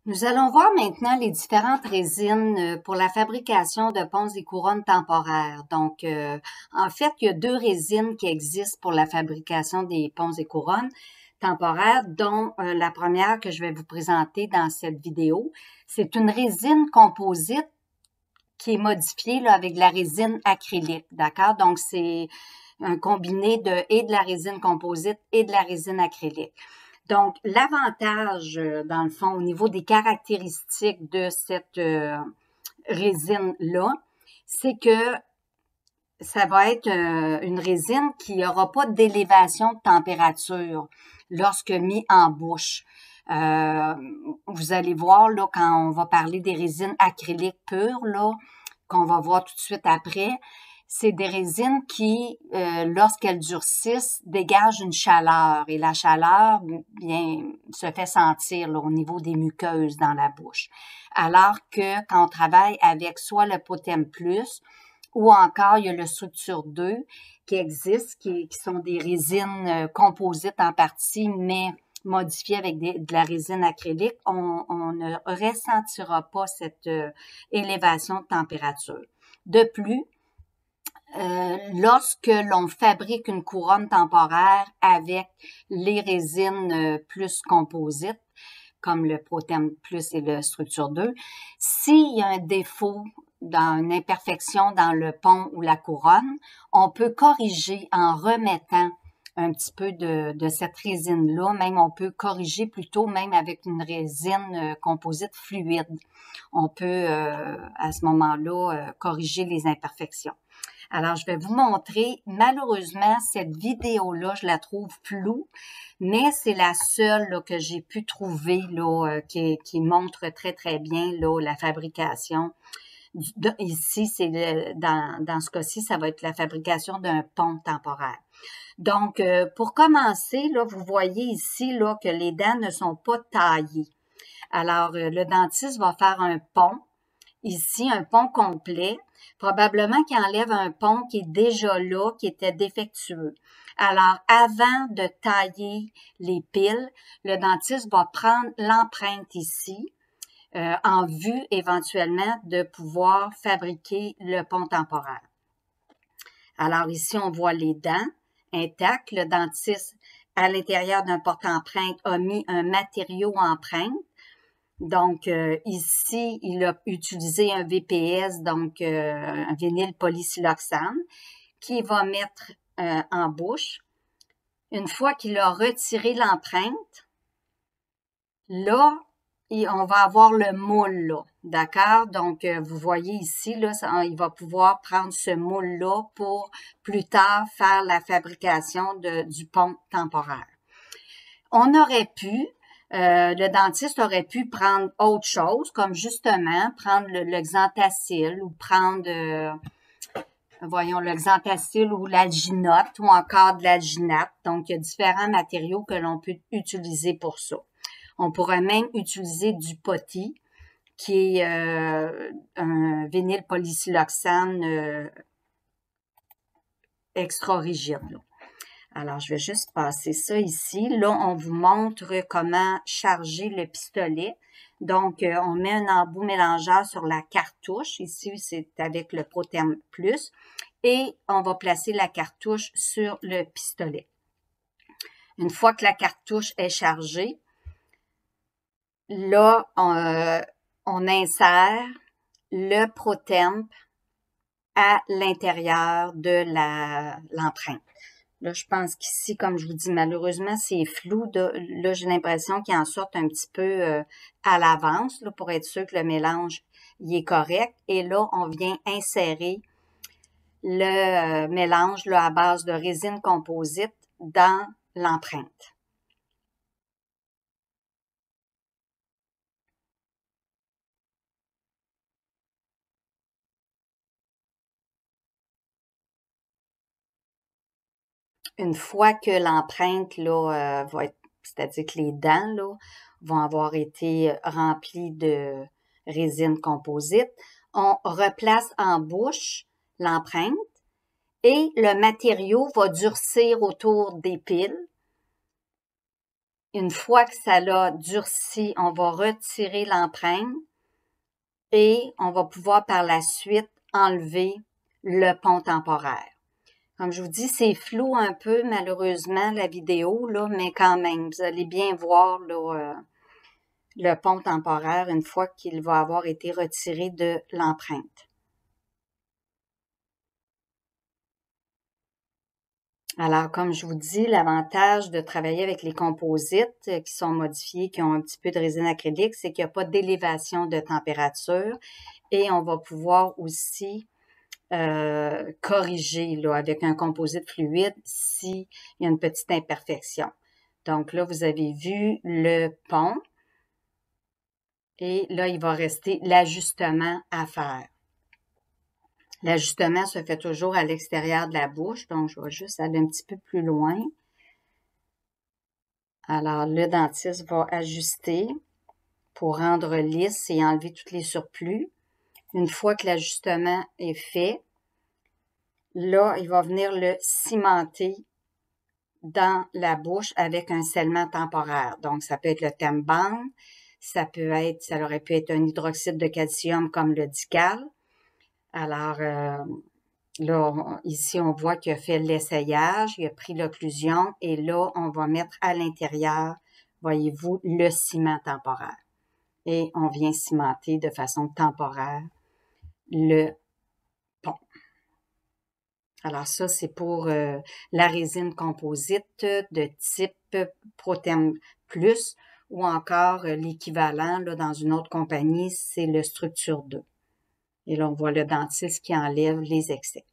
Nous allons voir maintenant les différentes résines pour la fabrication de ponts et couronnes temporaires. Donc, en fait, il y a deux résines qui existent pour la fabrication des ponts et couronnes temporaires, dont la première que je vais vous présenter dans cette vidéo. C'est une résine composite qui est modifiée là, avec de la résine acrylique, d'accord? Donc, c'est un combiné de la résine composite et de la résine acrylique. Donc, l'avantage, dans le fond, au niveau des caractéristiques de cette résine-là, c'est que ça va être une résine qui n'aura pas d'élévation de température lorsque mis en bouche. Vous allez voir, là, quand on va parler des résines acryliques pures, là, qu'on va voir tout de suite après, c'est des résines qui, lorsqu'elles durcissent, dégagent une chaleur. Et la chaleur, bien, se fait sentir là, au niveau des muqueuses dans la bouche. Alors que quand on travaille avec soit le Potem Plus, ou encore il y a le Structure 2 qui existe, qui sont des résines composites en partie, mais modifiées avec de la résine acrylique, on ne ressentira pas cette élévation de température. De plus, lorsque l'on fabrique une couronne temporaire avec les résines plus composites, comme le Potem Plus et le Structure 2, s'il y a un défaut, une imperfection dans le pont ou la couronne, on peut corriger en remettant un petit peu de cette résine-là. Même on peut corriger plutôt même avec une résine composite fluide. On peut à ce moment-là corriger les imperfections. Alors, je vais vous montrer, malheureusement, cette vidéo-là, je la trouve floue, mais c'est la seule là, que j'ai pu trouver là, qui montre très, très bien là, la fabrication. Ici, c'est dans ce cas-ci, ça va être la fabrication d'un pont temporaire. Donc, pour commencer, là, vous voyez ici là, que les dents ne sont pas taillées. Alors, le dentiste va faire un pont. Ici, un pont complet, probablement qu'il enlève un pont qui est déjà là, qui était défectueux. Alors, avant de tailler les piles, le dentiste va prendre l'empreinte ici, en vue éventuellement de pouvoir fabriquer le pont temporaire. Alors, ici, on voit les dents intactes. Le dentiste, à l'intérieur d'un porte-empreinte, a mis un matériau empreinte. Donc, ici, il a utilisé un VPS, donc un vinyle polysiloxane, qu'il va mettre en bouche. Une fois qu'il a retiré l'empreinte, là, on va avoir le moule, là, d'accord? Donc, vous voyez ici, là, il va pouvoir prendre ce moule-là pour plus tard faire la fabrication du pont temporaire. On aurait pu... le dentiste aurait pu prendre autre chose, comme justement prendre le Xanthacil ou prendre, voyons, le Xanthacil ou l'alginote ou encore de l'alginate. Donc, il y a différents matériaux que l'on peut utiliser pour ça. On pourrait même utiliser du poti, qui est un vinyle polysiloxane extra rigide, là. Alors, je vais juste passer ça ici. Là, on vous montre comment charger le pistolet. Donc, on met un embout mélangeur sur la cartouche. Ici, c'est avec le Potem Plus. Et on va placer la cartouche sur le pistolet. Une fois que la cartouche est chargée, là, on insère le Potem à l'intérieur de l'empreinte. Là, je pense qu'ici, comme je vous dis, malheureusement, c'est flou. Là, j'ai l'impression qu'il en sorte un petit peu à l'avance là, pour être sûr que le mélange y est correct. Et là, on vient insérer le mélange là, à base de résine composite dans l'empreinte. Une fois que l'empreinte là va être, c'est-à-dire que les dents là vont avoir été remplies de résine composite, on replace en bouche l'empreinte et le matériau va durcir autour des piles Une fois que ça l'a durci, on va retirer l'empreinte et on va pouvoir par la suite enlever le pont temporaire. Comme je vous dis, c'est flou un peu, malheureusement, la vidéo, là, mais quand même, vous allez bien voir là, le pont temporaire une fois qu'il va avoir été retiré de l'empreinte. Alors, comme je vous dis, l'avantage de travailler avec les composites qui sont modifiés, qui ont un petit peu de résine acrylique, c'est qu'il n'y a pas d'élévation de température et on va pouvoir aussi corriger là, avec un composite fluide s'il y a une petite imperfection. Donc là, vous avez vu le pont et là, il va rester l'ajustement à faire. L'ajustement se fait toujours à l'extérieur de la bouche, donc je vais juste aller un petit peu plus loin. Alors, le dentiste va ajuster pour rendre lisse et enlever tous les surplus. Une fois que l'ajustement est fait, là, il va venir le cimenter dans la bouche avec un scellement temporaire. Donc, ça peut être le Temban, ça aurait pu être un hydroxyde de calcium comme le Dical. Alors, là, ici, on voit qu'il a fait l'essayage, il a pris l'occlusion et là, on va mettre à l'intérieur, voyez-vous, le ciment temporaire. Et on vient cimenter de façon temporaire le pont. Alors ça, c'est pour la résine composite de type Protem Plus ou encore l'équivalent là, dans une autre compagnie, c'est le Structure 2. Et là, on voit le dentiste qui enlève les excès.